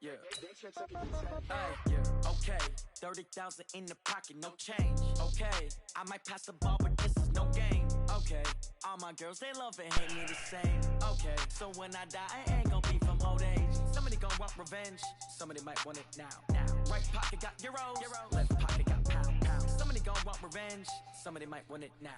Yeah. Yeah. Okay. 30,000 in the pocket, no change. Okay. I might pass the ball, but this is no game. Okay. All my girls, they love and hate me the same. Okay. So when I die, I ain't gonna be from old age. Somebody gonna want revenge. Somebody might want it now. Right pocket got euros. Left pocket got pound. Somebody gonna want revenge. Somebody might want it now.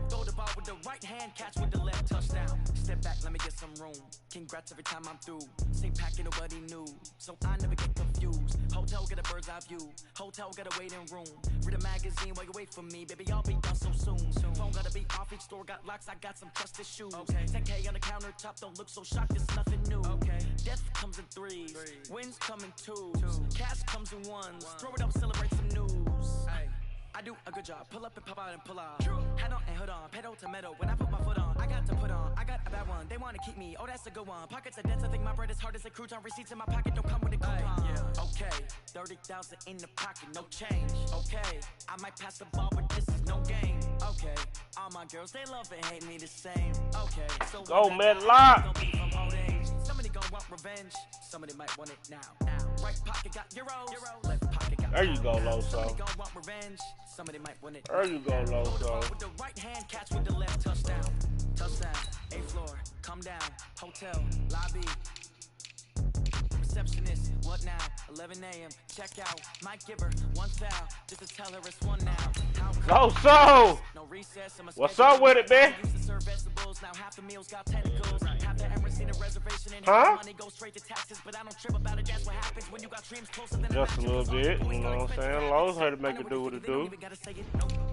Throw the ball with the right hand, catch with the left, touchdown. Step back, let me get some room. Congrats every time I'm through. Same packet, nobody knew, so I never get confused. Hotel get a bird's eye view. Hotel got a waiting room. Read a magazine while you wait for me, baby. I'll be done so soon. Phone gotta be off. Each store got locks. I got some trusted shoes. Okay. 10K on the countertop. Don't look so shocked. It's nothing new. Okay. Death comes in threes. Wins come in twos. Cash comes in ones. Throw it up, celebrate some news. Ay. I do a good job. Pull up and pop out and pull out. Head on and hood on. Pedal to metal. When I put my foot on, I got to put on. I got a bad one. They want to keep me. Oh, that's a good one. Pockets are dense. I think my bread is hard as a crouton. Receipts in my pocket don't come with a coupon. Yeah. Okay. 30,000 in the pocket. No change. Okay. I might pass the ball, but this is no game. Okay. All my girls, they love and hate me the same. Okay. So go, man, lock. Somebody gonna want revenge. Somebody might want it now. Right pocket got euros. Left pocket got there you go, Loso. Somebody gonna want revenge. Somebody might want it. There you go, Loso. With the right hand, catch with the left, touchdown. Touchdown. A floor. Come down. Hotel. Lobby. Receptionist. What now? 11 a.m. Check out. Might give her one foul. Just to tell her it's one now. Loso. No recess. What's up with it, man? Now half the meals got tentacles. Half the Emirates in a reservation and money goes straight to taxes, but I don't trip about it. That's what happens when you got dreams closer than just a little bit, you know what I'm saying? Lowe's had to make it do what it do.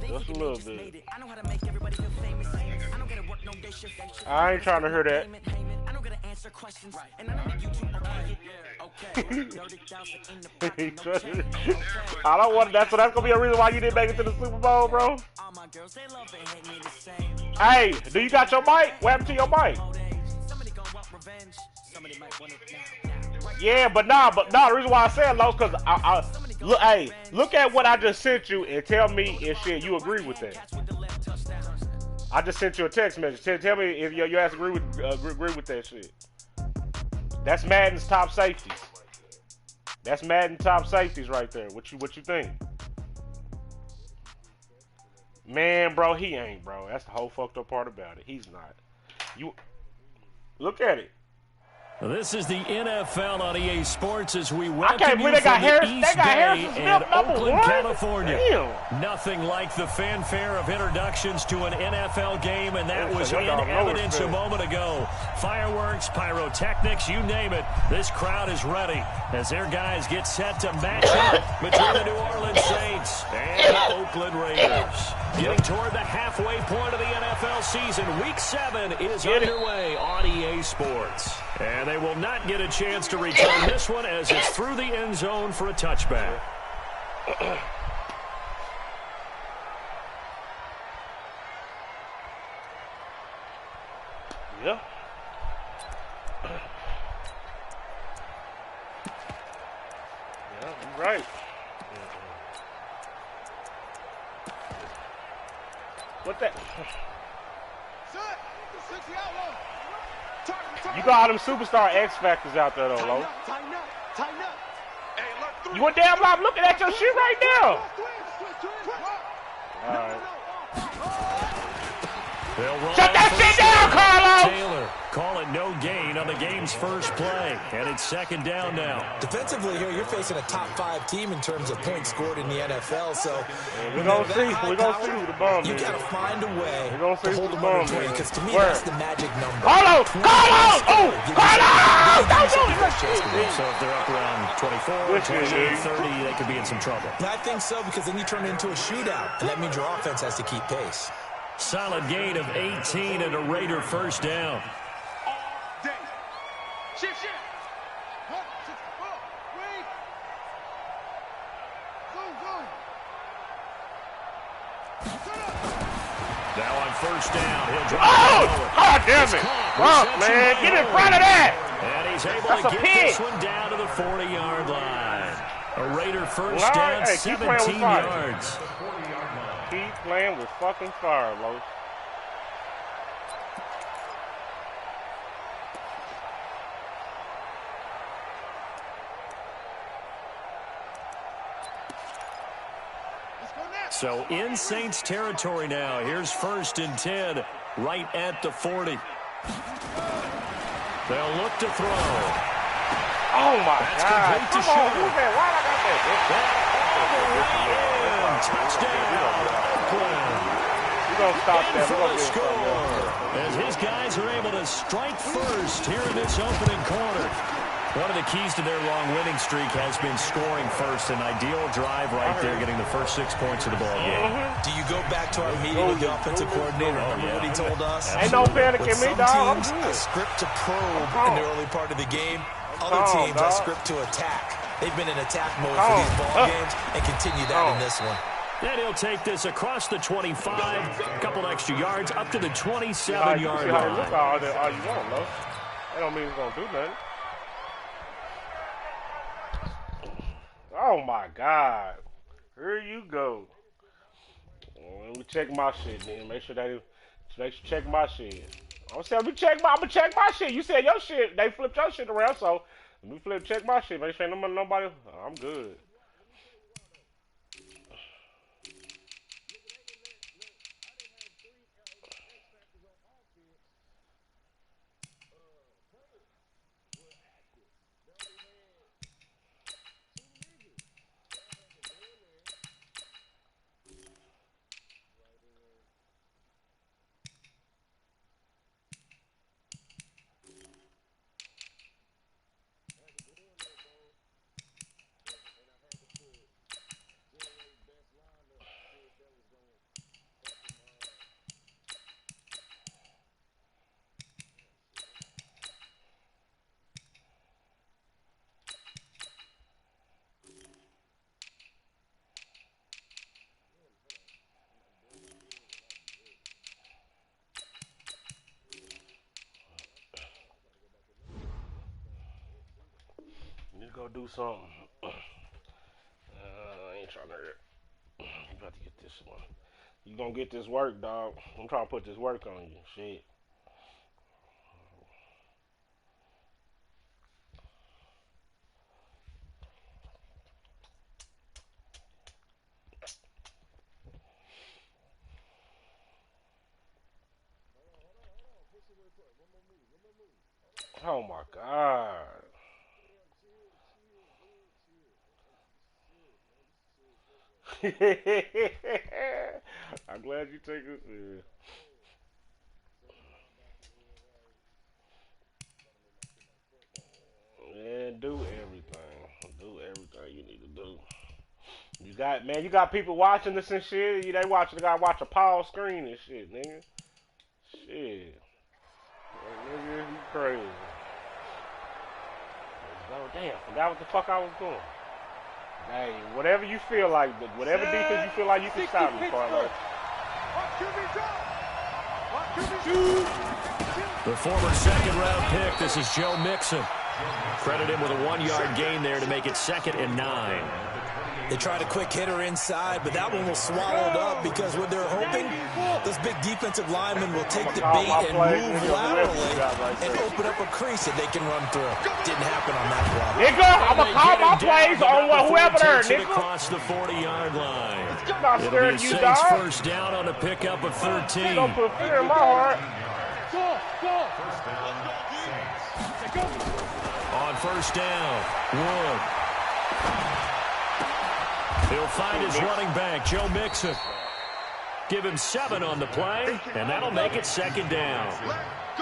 Just a little bit. I know how to make everybody feel famous. I don't gotta work no day shift. I ain't trying to hear that. I don't gotta answer questions. And I know that YouTube okay. 30,000 in the pocket. I don't want that's gonna be a reason why you didn't make it to the Super Bowl, bro. All my girls, they love and hate me the same. Hey, do you got your mic? What happened to your mic? Somebody gonna want revenge. Somebody might want it now. Yeah, but nah, the reason why I said low, cause I look, hey, look at what I just sent you and tell me if shit you agree with that. I just sent you a text message. Tell me if your ass agree with that shit. That's Madden's top safeties. That's Madden top safeties right there. What you think? Man, bro, he ain't, bro. That's the whole fucked up part about it. He's not. You look at it. This is the NFL on EA Sports as we welcome I can't believe they got Harrison Smith, Oakland, California. Damn. Nothing like the fanfare of introductions to an NFL game, and that was in evidence a moment ago. Fireworks, pyrotechnics, you name it. This crowd is ready as their guys get set to match up between the New Orleans Saints and the Oakland Raiders. Getting toward the halfway point of the NFL season, Week 7 is underway on EA Sports. And they will not get a chance to return this one as it's through the end zone for a touchback. Yeah. Yeah, you're right. What that? You got all them superstar X Factors out there, though, Lo. Tighten up. Hey, you a damn lot looking at your shit right now. All right. Shut that shit down, Carlos! Taylor, call it no gain on the game's first play, and it's second down now. Defensively here, you're facing a top 5 team in terms of points scored in the NFL, so we're going to see who the bomb is. You got to find a way to hold them under 20, because to me, that's the magic number. Carlos! Carlos! Oh! Carlos! So if they're up around 24, 28, 30, they could be in some trouble. I think so, because then you turn it into a shootout, and that means your offense has to keep pace. Solid gain of 18 and a Raider first down. Shift. Now on first down, he'll drop. Oh! God damn it! Fuck, man. Get in front of that! And he's able to get this one down to the 40-yard line. A Raider first down, 17 yards. Keep playing with fucking fire, Los. So in Saints territory now. Here's 1st and 10 right at the 40. They'll look to throw. Oh, my God. Come on, who's that? Why I got that? Touchdown. We're going to stop that. For We're going the to score. As his guys are able to strike first here in this opening quarter. One of the keys to their long winning streak has been scoring first. An ideal drive right there, getting the first 6 points of the ball game. Do you go back to our meeting with the offensive coordinator? Remember what he told us? Ain't no panic in me, dog. Some teams, a script to probe in the early part of the game. Other teams, a script to attack. They've been in attack mode for these ball games and continue that in this one. Then he'll take this across the 25, a couple extra yards, up to the 27-yard line. Look all you want, though. That don't mean it's going to do nothing. Oh, my God. Here you go. Let me check my shit, then. Make sure check my shit. I'm gonna check my shit. You said your shit. They flipped your shit around, so let me check my shit. Make sure nobody. I'm good. Go do something. I ain't trying to hurt. You about to get this one. You gonna get this work, dog. I'm trying to put this work on you. Shit. Oh my God. I'm glad you take it serious. Yeah, do everything. Do everything you need to do. You got people watching this and shit. They gotta watch a pause screen and shit, nigga. Shit. Nigga, you crazy. Oh, damn. Forgot what the fuck I was doing. Hey, whatever you feel like, whatever defense you feel like you can stop me, Carlos. The former second-round pick, this is Joe Mixon. Credit him with a 1-yard gain there to make it 2nd and 9. They tried a quick hitter inside, but that one was swallowed up because what they're hoping, those big defensive linemen will take the bait and move laterally and open up a crease that they can run through. Didn't happen on that play. Nigga, I'm going to call my plays on whoever there, nigga. Across the 40-yard line. Not It'll be a you, Saints dog. first down on a pickup of 13. Don't put fear in my heart. On first down, Wood. He'll find his running back, Joe Mixon. Give him 7 on the play, and that'll make it 2nd down.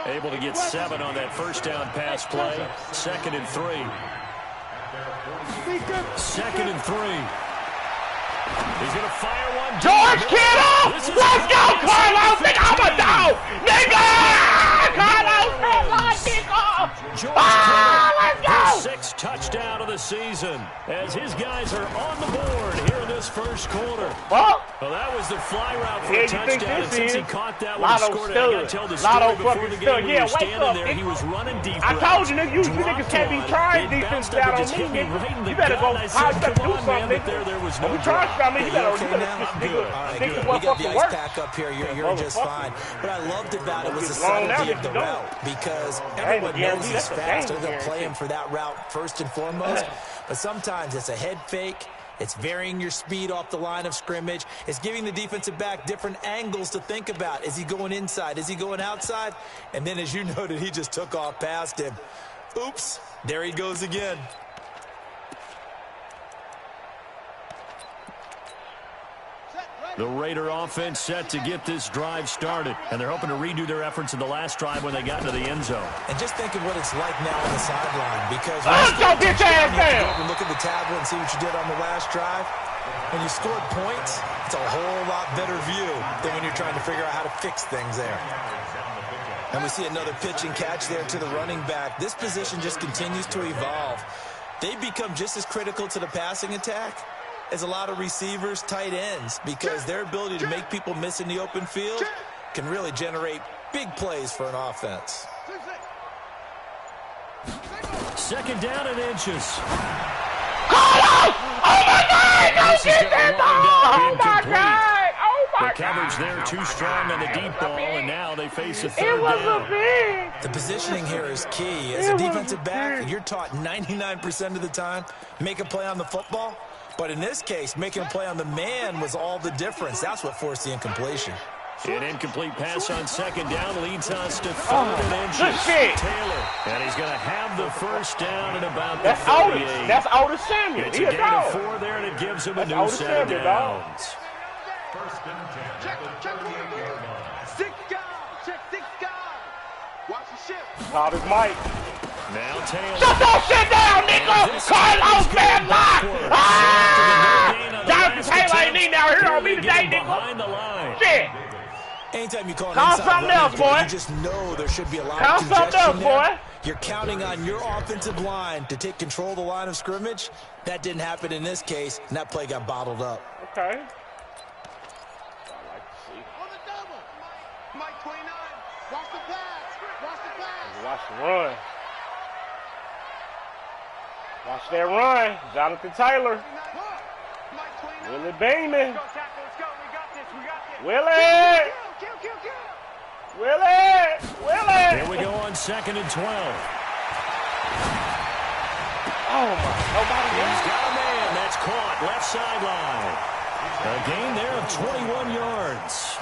Able to get 7 on that first down pass play. 2nd and 3. 2nd and 3. He's going to fire one. George Kittle! Let's go, Carlos! Nigga, I'm a dog! Nigga! Carlos, George let's go! His 6th touchdown of the season as his guys are on the board here in this first quarter. Well, that was the fly route for a touchdown, and since he caught that one, Lotto scored it. I got to tell the story before the game. He was standing there, he was running deep. I told you, nigga, you niggas can't be trying defense down on me, nigga. You better go do something, nigga. There was no trying to me. You better we got the ice pack up here. You're just fine. What I loved about it was the subtlety of the route, because everyone knows he's fast. They're going to play him for that route first and foremost. But sometimes it's a head fake, It's varying your speed off the line of scrimmage. It's giving the defensive back different angles to think about. Is he going inside? Is he going outside? And then, as you noted, he just took off past him. Oops, there he goes again. The Raider offense set to get this drive started, and they're hoping to redo their efforts in the last drive when they got into the end zone. And just think of what it's like now on the sideline, because go get your ass down. And look at the tablet and see what you did on the last drive. When you scored points, it's a whole lot better view than when you're trying to figure out how to fix things there. And we see another pitch and catch there to the running back. This position just continues to evolve. They become just as critical to the passing attack as a lot of receivers, tight ends, because their ability to make people miss in the open field can really generate big plays for an offense. Second down and inches. Oh my God! This is going to wind up Oh my incomplete. God! Oh my God! The coverage there too strong on the deep ball, and now they face a third It was down. a big. The positioning here is key. As a defensive back, you're taught 99% of the time, make a play on the football. But in this case, making a play on the man was all the difference. That's what forced the incompletion. An incomplete pass on second down leads us to third and Good inches. shit. Taylor, and he's going to have the first down at about That's the 38. Otis. That's Otis Samuel. It's He a a gain of dog. 4 there, and it gives him a That's new Otis set of Samuel, dog. downs. Six guys. Check six guys. Watch the ship. Called his mic. Now Taylor. Shut that shit down, nigga! Carlos Van Lock! Ah! Jonathan Taylor ain't even out here on me today, nigga. Behind the line. Shit! Anytime you call an Call inside something running else, play, boy. you just know there should be a lot Call of something congestion else, there. boy. You're counting on your offensive line to take control of the line of scrimmage. That didn't happen in this case, and that play got bottled up. Okay. On the double. Mike 29. Watch the pass. Watch the pass. Watch the run. Watch that run. Jonathan Taylor. Mike 29. Willie Beeman. Let's go. We got this. We got this. Willie! Kill. Willie! Willie! Here we go on second and 12. Oh my, nobody He's else. got a man. That's caught. Left sideline. A gain there of 21 yards.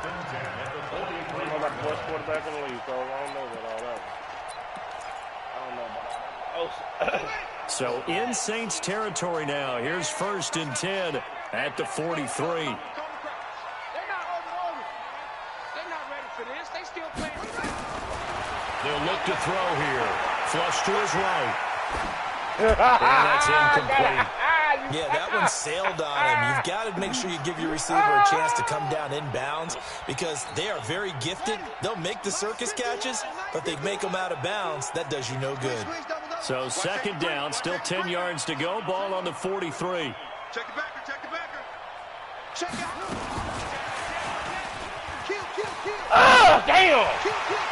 I don't know about the best quarterback in the league, so I don't know about all that. I don't know about all that. So in Saints territory now. Here's first and 10 at the 43. They're not ready for this. They still playing. They'll look to throw here. Flush to his right. And that's incomplete. Yeah, that one sailed on him. You've got to make sure you give your receiver a chance to come down inbounds because they are very gifted. They'll make the circus catches, but they make them out of bounds. That does you no good. So second down, still 10 yards to go. Ball on the 43. Check it backer. Check it out. Kill. Oh, damn!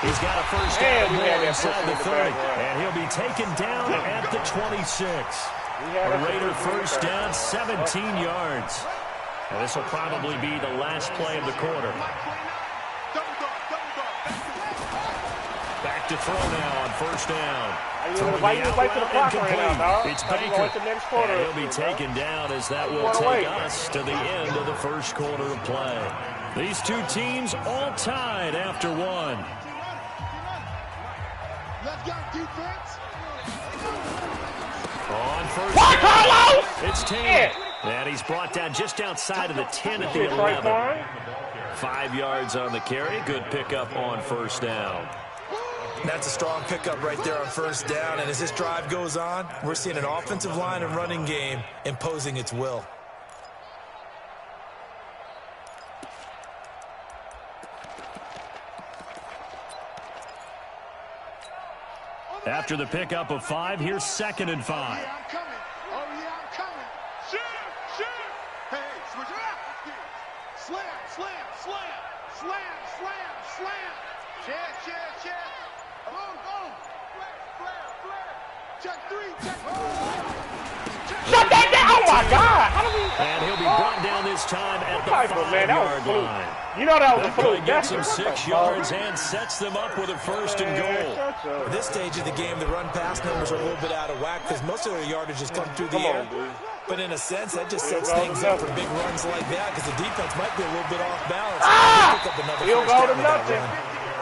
He's got a first Man, down we had more that inside the push in 30. the back, And he'll be taken down at the 26. A Raider first down, 17 yards. And this will probably be the last play of the quarter. Back to throw now on first down. Why you wait till the clock ran out, dog? It's Why you Baker. wait till next quarter? And he'll be taken down as that will Wanna take wait. us to the end of the first quarter of play. These two teams all tied after one. Let's go, defense. On first What, down, Carlos? it's Taylor. And he's brought down just outside of the 10 at the 11. 5 yards on the carry. Good pickup on first down. That's a strong pickup right there on first down. And as this drive goes on, we're seeing an offensive line and running game imposing its will. After the pickup of 5, here's second and 5. I'm coming. Oh, yeah, I'm coming. Shoot. Hey, switch it up. Slam. Check. Go. Flare. Check 3. Shut that down! Oh my God! How do we? And he'll be brought down this time at the 5-yard line. You know that was a Hopefully fluke. gets him 6 yards and sets them up with a 1st and goal. At this stage of the game, the run-pass numbers are a little bit out of whack because most of their yardage has come through the air. But in a sense, that just sets things up for big runs like that because the defense might be a little bit off balance. Pick up another He'll go to nothing.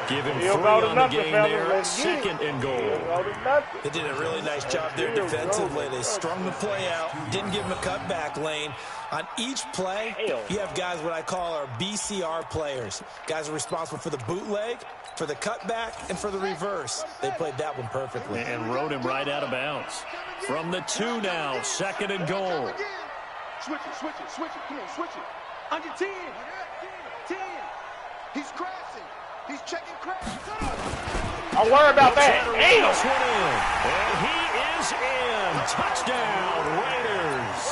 Give him 3 on the game there. 2nd and goal. They did a really nice job there defensively. They strung the play out, didn't give him a cutback lane. On each play, you have guys what I call our BCR players. Guys are responsible for the bootleg, for the cutback, and for the reverse. They played that one perfectly. And rode him right out of bounds. From the 2 now, 2nd and goal. Switch it. Come on, switch it. Under 10. 10. He's crashing. He's checking crash. Don't worry about that. Damn. This one in. And he is in. Touchdown, Raiders.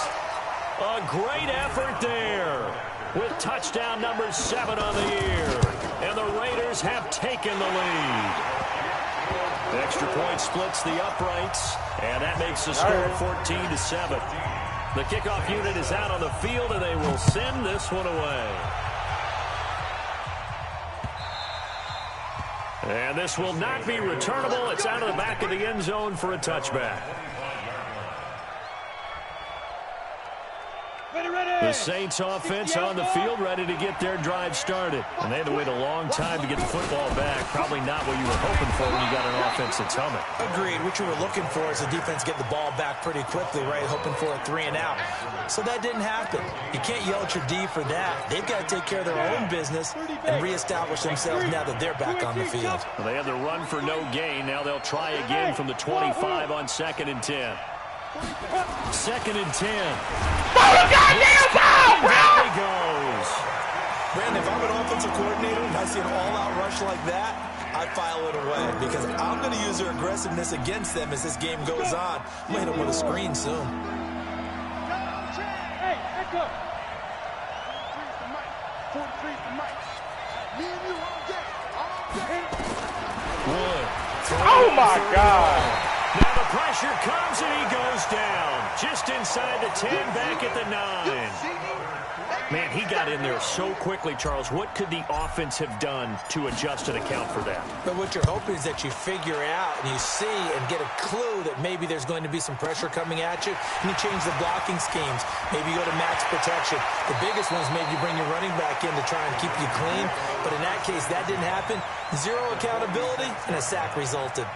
A great effort there with touchdown number 7 on the year. And the Raiders have taken the lead. The extra point splits the uprights, and that makes the score 14-7. The kickoff unit is out on the field, and they will send this one away. And this will not be returnable. It's out of the back of the end zone for a touchback. The Saints offense on the field, ready to get their drive started. And they had to wait a long time to get the football back. Probably not what you were hoping for when you got an offense that's humming. Agreed. What you were looking for is the defense get the ball back pretty quickly, right? Hoping for a 3 and out. So that didn't happen. You can't yell at your D for that. They've got to take care of their own business and reestablish themselves now that they're back on the field. Well, they had the run for no gain. Now they'll try again from the 25 on 2nd and 10. 2nd and 10. There he goes. Brandon, if I'm an offensive coordinator and I see an all-out rush like that, I file it away because I'm going to use their aggressiveness against them as this game goes on. I'm going to hit them with a screen soon. Hey, echo. 43's the mic. 43's the mic. Me and you all day. Wood. Oh, my God. Now the pressure comes and he goes down. Just inside the 10, back at the 9. Man, he got in there so quickly, Charles. What could the offense have done to adjust and account for that? But what you're hoping is that you figure out and you see and get a clue that maybe there's going to be some pressure coming at you, and you change the blocking schemes. Maybe you go to max protection. The biggest one is maybe you bring your running back in to try and keep you clean. But in that case, that didn't happen. 0 accountability, and a sack resulted.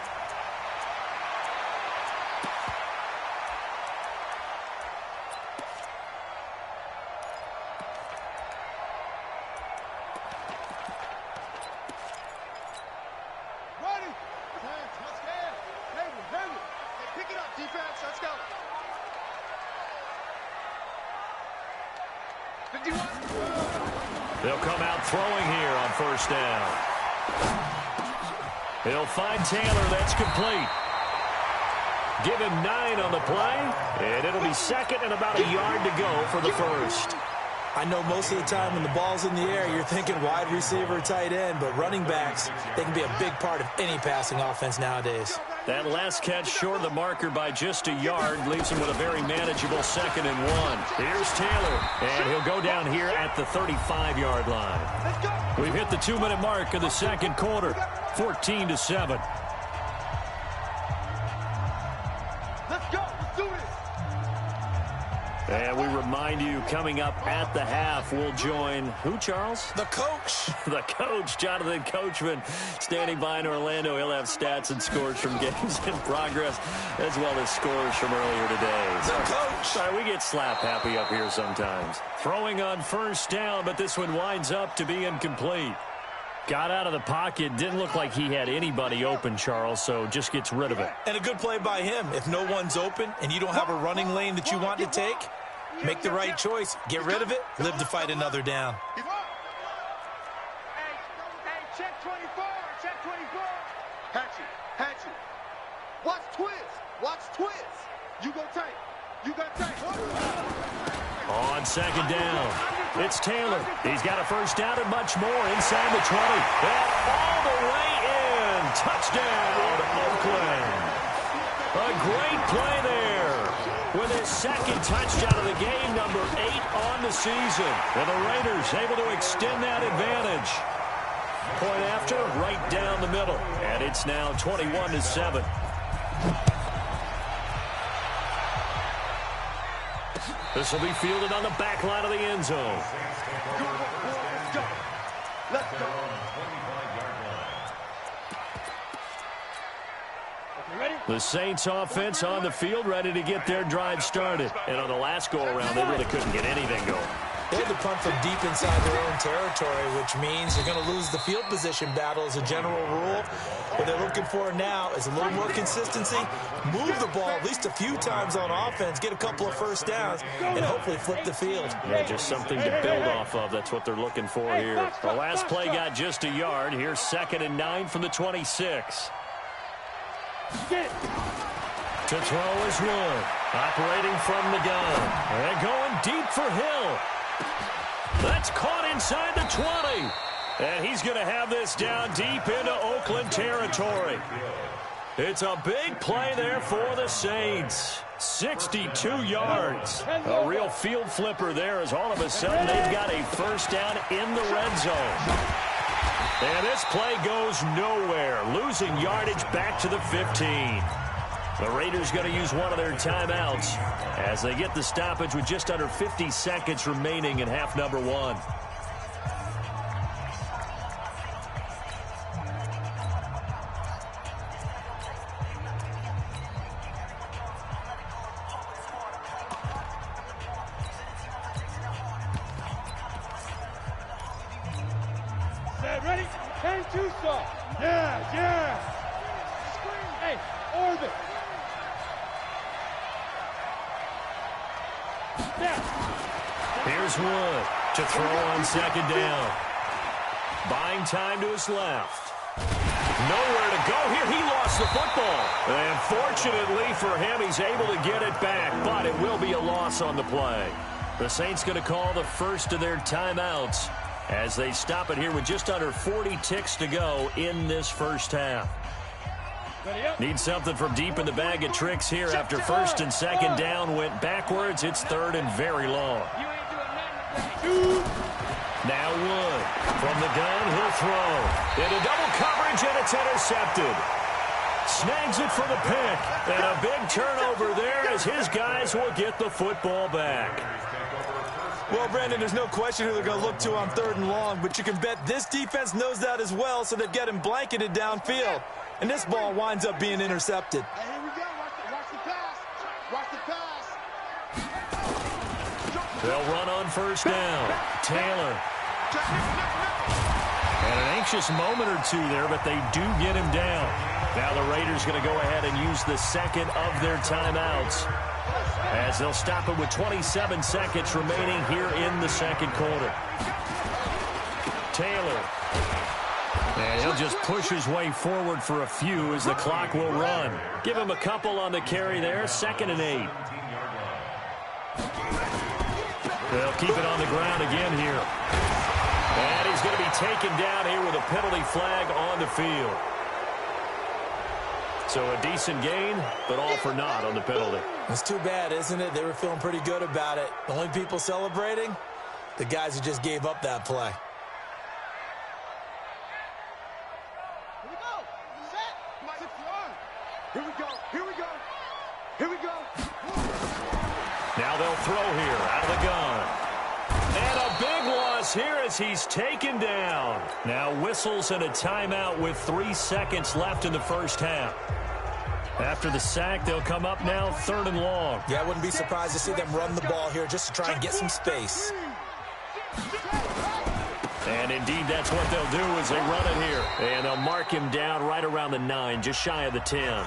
They'll come out throwing here on 1st down. He'll find Taylor. That's complete. Give him 9 on the play, and it'll be 2nd and about a yard to go for the 1st. I know most of the time when the ball's in the air, you're thinking wide receiver, tight end, but running backs, they can be a big part of any passing offense nowadays. That last catch short of the marker by just a yard leaves him with a very manageable 2nd and 1. Here's Taylor, and he'll go down here at the 35-yard line. We've hit the 2-minute mark of the 2nd quarter, 14-7. Let's go. Let's do this. And we remind you, coming up at the half, we'll join who, Charles? The coach. The coach, Jonathan Coachman, standing by in Orlando. He'll have stats and scores from games in progress, as well as scores from earlier today. The coach. Sorry, we get slap happy up here sometimes. Throwing on 1st down, but this one winds up to be incomplete. Got out of the pocket, didn't look like he had anybody open, Charles, so just gets rid of it. And a good play by him. If no one's open and you don't have a running lane that you want to take, make the right choice. Get rid of it. Live to fight another down. Hey, check 24. Check 24. Hatchet. Watch twist. You go tight. On 2nd down, it's Taylor. He's got a 1st down and much more inside the 20. And all the way in. Touchdown, Oakland. A great play there. with his second touchdown of the game, number 8 on the season. And the Raiders able to extend that advantage. Point after, right down the middle. And it's now 21-7. This will be fielded on the back line of the end zone. Let's go. The Saints offense on the field, ready to get their drive started. And on the last go-around, they really couldn't get anything going. They had to punt from deep inside their own territory, which means you're going to lose the field position battle as a general rule. What they're looking for now is a little more consistency, move the ball at least a few times on offense, get a couple of first downs, and hopefully flip the field. Yeah, just something to build off of. That's what they're looking for here. The last play got just a yard. Here's 2nd and 9 from the 26. To throw is Wood. Operating from the gun. And going deep for Hill. That's caught inside the 20. And he's going to have this down deep into Oakland territory. It's a big play there for the Saints. 62 yards. A real field flipper there as all of a sudden they've got a first down in the red zone. And this play goes nowhere. Losing yardage back to the 15. The Raiders going to use one of their timeouts as they get the stoppage with just under 50 seconds remaining in half number 1. Ready? 10 2 stop. Yeah. Hey, orbit. Here's Wood to throw on 2nd down. Buying time to his left. Nowhere to go here. He lost the football. And fortunately for him, he's able to get it back, but it will be a loss on the play. The Saints going to call the first of their timeouts as they stop it here with just under 40 ticks to go in this first half. Need something from deep in the bag of tricks here after 1st and 2nd down went backwards. It's 3rd and very long. Now Wood from the gun, he'll throw. Into double coverage, and it's intercepted. Snags it for the pick. And a big turnover there as his guys will get the football back. Well, Brandon, there's no question who they're going to look to on 3rd and long, but you can bet this defense knows that as well, so they've got him blanketed downfield. And this ball winds up being intercepted. Hey, here we go. Watch the pass. Watch the pass. They'll run on 1st down. Taylor. And an anxious moment or two there, but they do get him down. Now the Raiders going to go ahead and use the 2nd of their timeouts as they'll stop it with 27 seconds remaining here in the 2nd quarter. Taylor. And he'll just push his way forward for a few as the clock will run. Give him a couple on the carry there. 2nd and 8. They'll keep it on the ground again here. And he's going to be taken down here with a penalty flag on the field. So a decent gain, but all for naught on the penalty. It's too bad, isn't it? They were feeling pretty good about it. The only people celebrating, the guys who just gave up that play. Here we go. Now they'll throw here out of the gun. And a big loss here as he's taken down. Now whistles and a timeout with 3 seconds left in the first half. After the sack, they'll come up now 3rd and long. Yeah, I wouldn't be surprised to see them run the ball here just to try and get some space. And indeed, that's what they'll do as they run it here. And they'll mark him down right around the 9, just shy of the 10.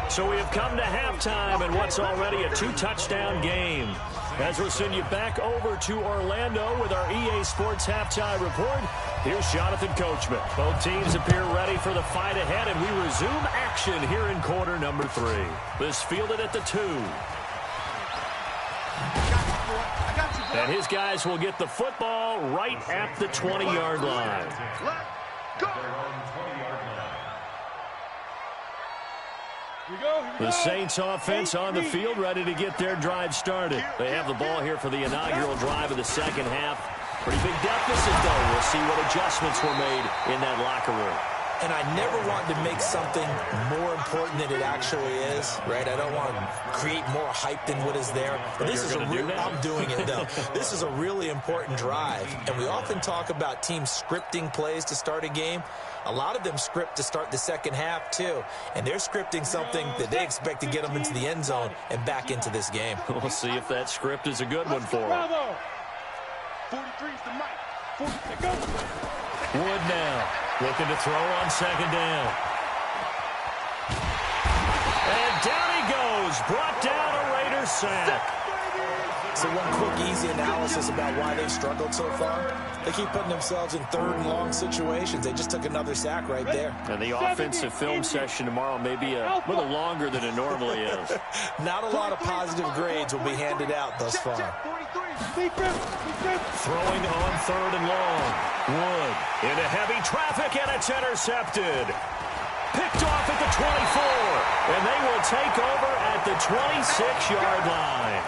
So we have come to halftime in what's already a 2-touchdown game. As we'll send you back over to Orlando with our EA Sports Halftime Report, here's Jonathan Coachman. Both teams appear ready for the fight ahead, and we resume action here in quarter number 3. This fielded at the 2. And his guys will get the football right at the 20-yard line. Let's go. The Saints offense on the field, ready to get their drive started. They have the ball here for the inaugural drive of the second half. Pretty big deficit, though. We'll see what adjustments were made in that locker room. And I never want to make something more important than it actually is, right? I don't want to create more hype than what is there. But this is a real, I'm doing it, though. This is a really important drive. And we often talk about teams scripting plays to start a game. A lot of them script to start the second half, too. And they're scripting something that they expect to get them into the end zone and back into this game. We'll see if that script is a good one for them. 43 is the mic. 40 to go. Wood now. Looking to throw on second down. And down he goes. Brought down a Raiders sack. So one quick, easy analysis about why they've struggled so far. They keep putting themselves in third and long situations. They just took another sack right there. And the offensive film session tomorrow may be a little longer than it normally is. Not a lot of positive grades will be handed out thus far. Throwing on third and long. Wood into heavy traffic, and it's intercepted. Picked off at the 24, and they will take over at the 26-yard line.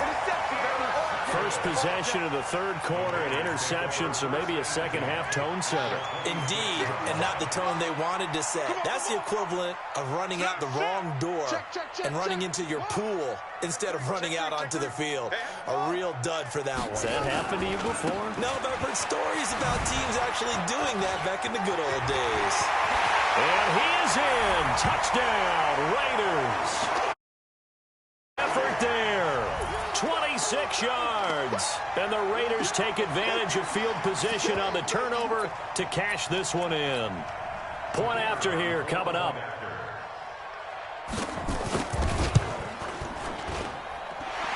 First possession of the third quarter, an interception, so maybe a second-half tone setter. Indeed, and not the tone they wanted to set. That's the equivalent of running out the wrong door and running into your pool instead of running out onto the field. A real dud for that one. Has that happened to you before? No, but I've heard stories about teams actually doing that back in the good old days. And he is in. Touchdown, Raiders. Effort there. 26 yards. And the Raiders take advantage of field position on the turnover to cash this one in. Point after here coming up.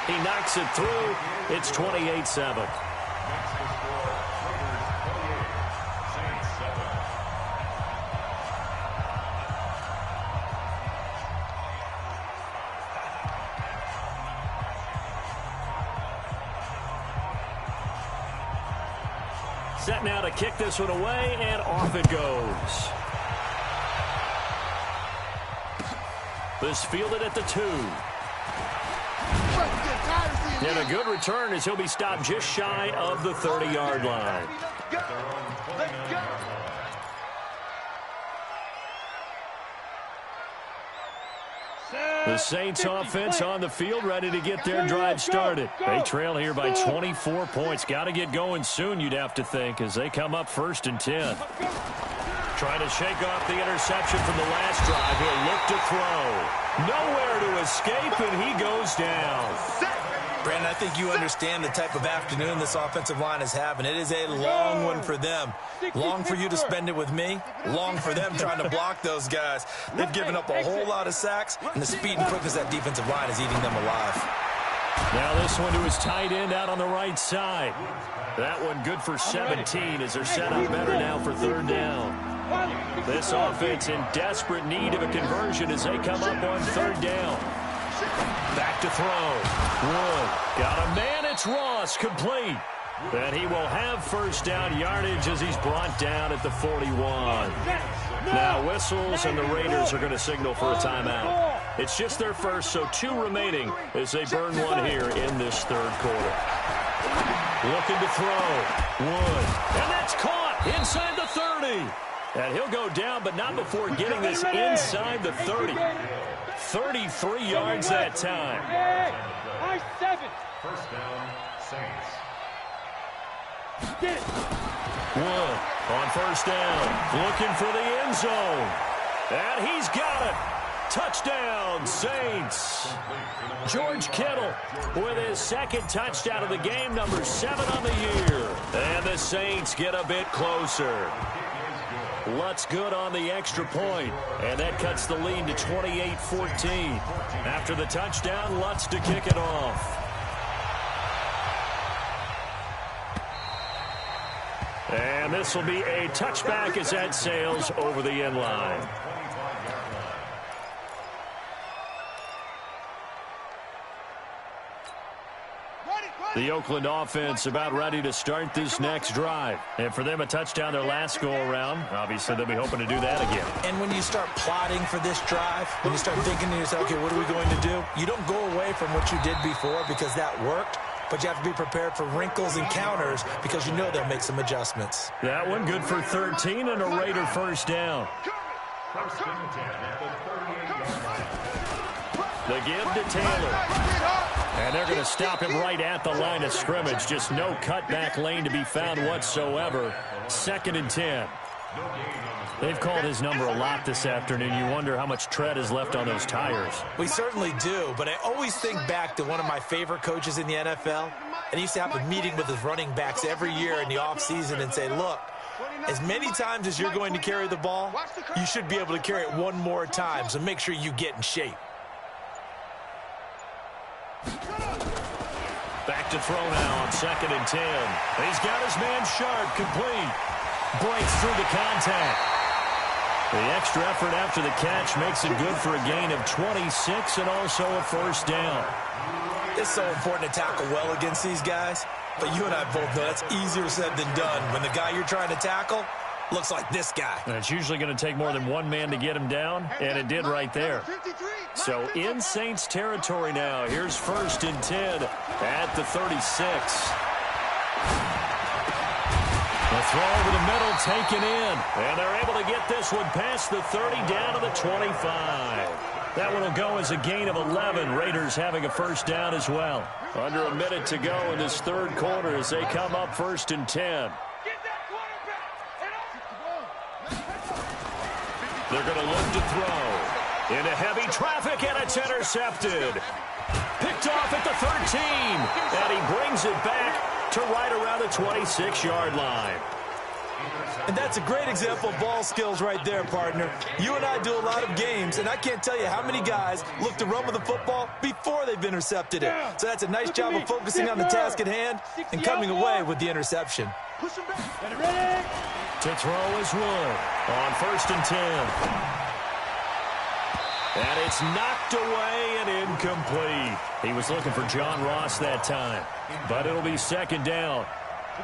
He knocks it through. It's 28-7. Set now to kick this one away, and off it goes. This fielded at the 2. And a good return as he'll be stopped just shy of the 30-yard line. The Saints offense on the field, ready to get their drive started. They trail here by 24 points. Got to get going soon, you'd have to think, as they come up 1st and 10. Trying to shake off the interception from the last drive. He'll look to throw. Nowhere to escape, and he goes down. Brandon, I think you understand the type of afternoon this offensive line is having. It is a long one for them. Long for you to spend it with me. Long for them trying to block those guys. They've given up a whole lot of sacks, and the speed and quickness of that defensive line is eating them alive. Now this one to his tight end out on the right side. That one good for 17 as they're set up better now for 3rd down. This offense in desperate need of a conversion as they come up on 3rd down. Back to throw. Wood got a man. It's Ross, complete. And he will have 1st down yardage as he's brought down at the 41. Now whistles, and the Raiders are going to signal for a timeout. It's just their first, so 2 remaining as they burn one here in this 3rd quarter. Looking to throw. Wood. And that's caught inside the 30. And he'll go down, but not before getting this inside the 30. 33 yards that time. First down, Saints. Wood on 1st down, looking for the end zone. And he's got it. Touchdown, Saints. George Kittle with his 2nd touchdown of the game, number 7 on the year. And the Saints get a bit closer. Lutz good on the extra point, and that cuts the lead to 28-14. After the touchdown, Lutz to kick it off. And this will be a touchback as that sails over the end line. Ready? The Oakland offense about ready to start this next drive. And for them, a touchdown their last go-around. Obviously, they'll be hoping to do that again. And when you start plotting for this drive, when you start thinking to yourself, okay, what are we going to do? You don't go away from what you did before because that worked, but you have to be prepared for wrinkles and counters because you know they'll make some adjustments. That one good for 13 and a Raider first down. The give to Taylor. And they're going to stop him right at the line of scrimmage. Just no cutback lane to be found whatsoever. 2nd and 10. They've called his number a lot this afternoon. You wonder how much tread is left on those tires. We certainly do, but I always think back to one of my favorite coaches in the NFL. And he used to have a meeting with his running backs every year in the offseason and say, look, as many times as you're going to carry the ball, you should be able to carry it one more time, so make sure you get in shape. Back to throw now on 2nd and 10. He's got his man Sharp complete. Breaks through the contact. The extra effort after the catch makes it good for a gain of 26 and also a first down. It's so important to tackle well against these guys, but you and I both know that's easier said than done when the guy you're trying to tackle looks like this guy. And it's usually going to take more than one man to get him down, and it did right there. So in Saints territory now. Here's 1st and 10 at the 36. The throw over the middle taken in, and they're able to get this one past the 30 down to the 25. That one will go as a gain of 11. Raiders having a first down as well. Under a minute to go in this third quarter as they come up 1st and 10. They're going to look to throw. Into heavy traffic, and it's intercepted. Picked off at the 13. And he brings it back to right around the 26-yard line. And that's a great example of ball skills right there, partner. You and I do a lot of games, and I can't tell you how many guys look to run with the football before they've intercepted it. So that's a nice job of focusing on the task at hand and coming away with the interception. To throw is Wood on 1st and 10. And it's knocked away and incomplete. He was looking for John Ross that time, but it'll be 2nd down.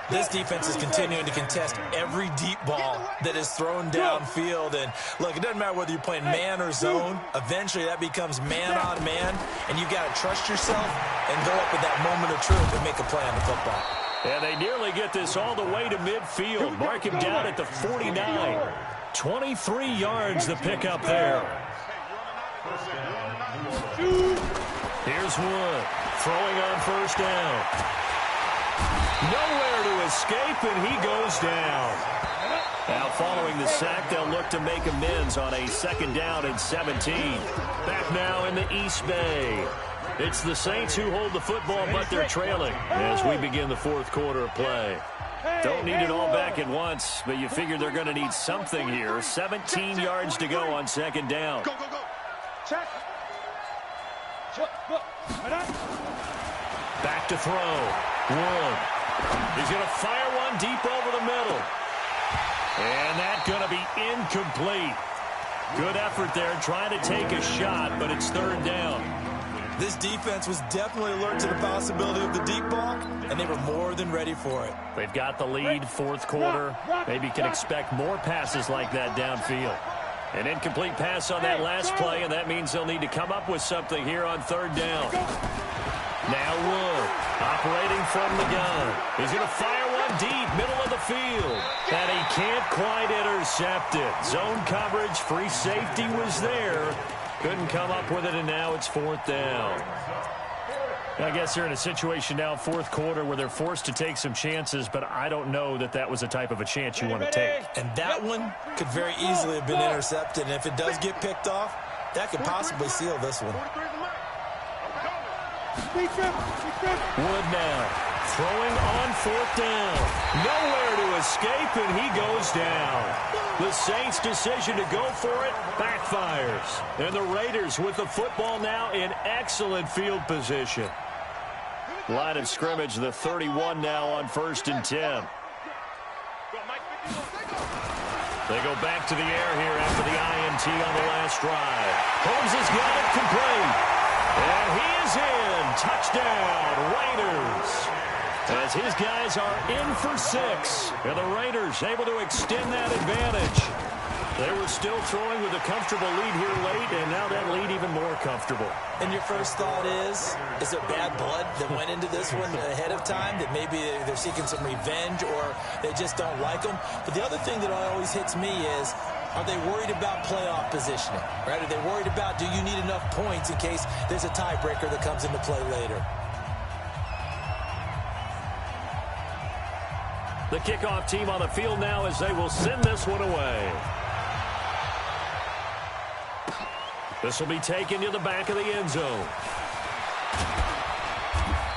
This defense is continuing to contest every deep ball that is thrown downfield. And, look, it doesn't matter whether you're playing man or zone. Eventually, that becomes man on man, and you've got to trust yourself and go up with that moment of truth and make a play on the football. And they nearly get this all the way to midfield. Mark him down at the 49. 23 yards the pickup there. Here's Wood throwing on 1st down. Nowhere to escape, and he goes down. Now following the sack, they'll look to make amends on a 2nd down and 17. Back now in the East Bay. It's the Saints who hold the football, but they're trailing as we begin the 4th quarter of play. Don't need it all back at once, but you figure they're going to need something here. 17 yards to go on 2nd down. Go, go, go. Check. Back to throw. Wood. He's going to fire one deep over the middle. And that's going to be incomplete. Good effort there trying to take a shot, but it's 3rd down. This defense was definitely alert to the possibility of the deep ball, and they were more than ready for it. They've got the lead, 4th quarter. Maybe can expect more passes like that downfield. An incomplete pass on that last play, and that means they'll need to come up with something here on 3rd down. Now Wood, operating from the gun. He's going to fire one deep, middle of the field. And he can't quite intercept it. Zone coverage, free safety was there. Couldn't come up with it, and now it's 4th down. I guess they're in a situation now, 4th quarter, where they're forced to take some chances, but I don't know that that was the type of a chance you want to take. And that one could very easily have been intercepted, and if it does get picked off, that could possibly seal this one. Wood now, throwing on 4th down. Nowhere to escape, and he goes down. The Saints' decision to go for it backfires. And the Raiders with the football now in excellent field position. Line of scrimmage, the 31 now on 1st and 10. They go back to the air here after the INT on the last drive. Holmes has got it complete. And he is in. Touchdown, Raiders. as his guys are in for 6. And the Raiders able to extend that advantage. They were still throwing with a comfortable lead here late, and now that lead even more comfortable. And your first thought is there bad blood that went into this one ahead of time, that maybe they're seeking some revenge or they just don't like them? But the other thing that always hits me is, are they worried about playoff positioning? Right? Are they worried about, do you need enough points in case there's a tiebreaker that comes into play later? The kickoff team on the field now as they will send this one away. This will be taken to the back of the end zone.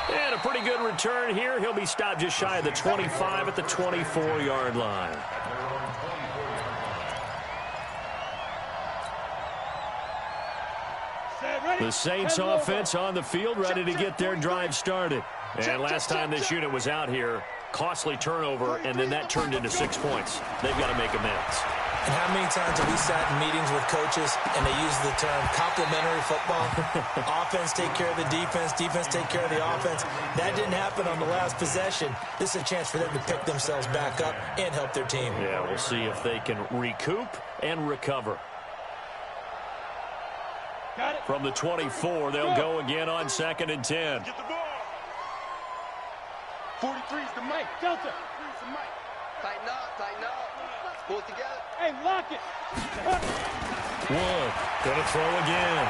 And a pretty good return here. He'll be stopped just shy of the 25 at the 24-yard line. The Saints offense on the field, ready to get their drive started. And last time this unit was out here, costly turnover, and then that turned into 6 points. They've got to make amends. And how many times have we sat in meetings with coaches and they use the term complementary football? Offense take care of the defense, defense take care of the offense. That didn't happen on the last possession. This is a chance for them to pick themselves back up and help their team. Yeah, we'll see if they can recoup and recover. From the 24, they'll go again on 2nd and 10. Get the ball. 43's the mic. Delta. 43's the mic. Tighten up, tighten up. Pull it together. Hey, lock it. Wood, gonna throw again.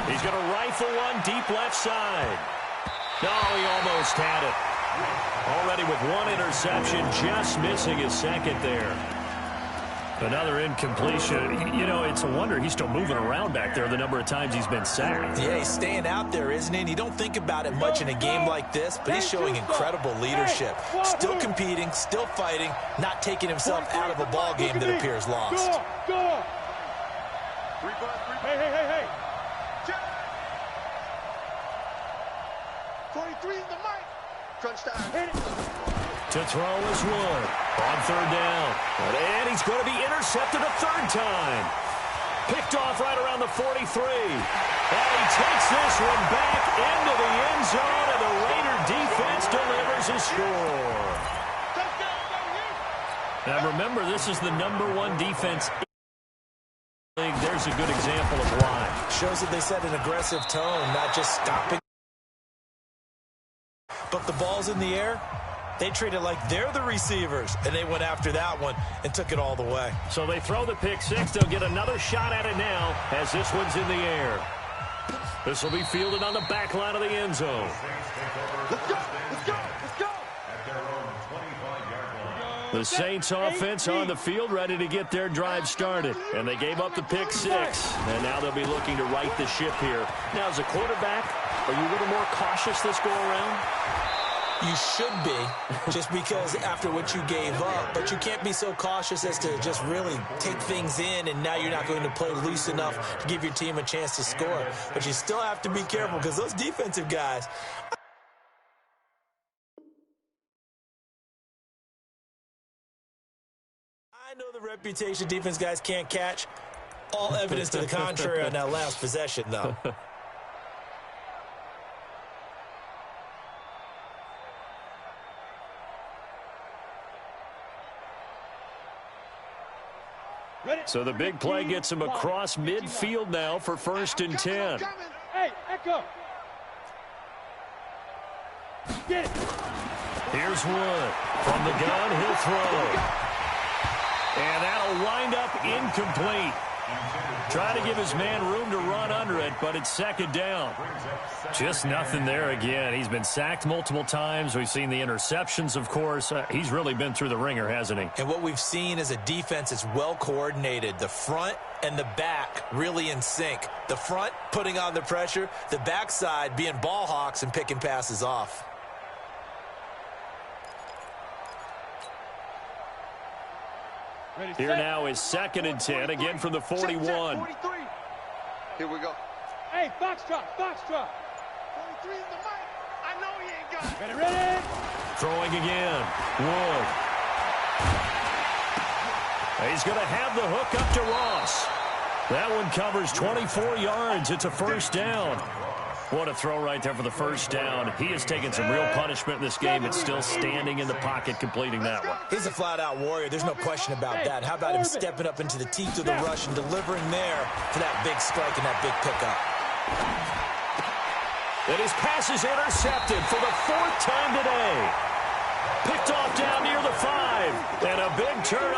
He's gonna rifle one deep left side. No, he almost had it. Already with 1 interception, just missing his second there. Another incompletion. You know, it's a wonder he's still moving around back there the number of times he's been sacked. Yeah, he's staying out there, isn't he? And you don't think about it much in a game like this, but he's showing incredible leadership. Still competing, still fighting, not taking himself out of a ball game that appears lost. Go. Hey. 43's the mic. Crunch time. Hit it. To throw is Wood on 3rd down. And he's going to be intercepted a 3rd time. Picked off right around the 43. And he takes this one back into the end zone, and the Raider defense delivers a score. Now remember, this is the #1 defense in the league. There's a good example of why. Shows that they set an aggressive tone, not just stopping. But the ball's in the air. They treat it like they're the receivers, and they went after that one and took it all the way. So they throw the pick 6. They'll get another shot at it now as this one's in the air. This will be fielded on the back line of the end zone. Let's go. The Saints offense on the field, ready to get their drive started. And they gave up the pick 6. And now they'll be looking to right the ship here. Now, as a quarterback, are you a little more cautious this go around? You should be, just because after what you gave up, but you can't be so cautious as to just really take things in, and now you're not going to play loose enough to give your team a chance to score. But you still have to be careful because those defensive guys, I know the reputation defense guys can't catch. All evidence to the contrary on that last possession, though. So the big play gets him across midfield now for 1st and 10. Hey, Echo. Get it. Here's Wood. From the gun, he'll throw. And that'll wind up incomplete. Trying to give his man room to run under it, but it's 2nd down. Just nothing there again. He's been sacked multiple times. We've seen the interceptions, of course. He's really been through the ringer, hasn't he? And what we've seen is a defense that's well coordinated. The front and the back really in sync. The front putting on the pressure, the backside being ball hawks and picking passes off. Here now is 2nd and 10, again from the 41. 43. Here we go. Hey, Foxtrot. 43's the mic. I know he ain't got it. Ready? Throwing again. Wood. He's going to have the hook up to Ross. That one covers 24 yards. It's a 1st down. What a throw right there for the first down. He has taken some real punishment in this game and still standing in the pocket completing that one. He's a flat-out warrior. There's no question about that. How about him stepping up into the teeth of the rush and delivering there for that big strike and that big pickup. And his pass is intercepted for the 4th time today. Picked off down near the 5. And a big turn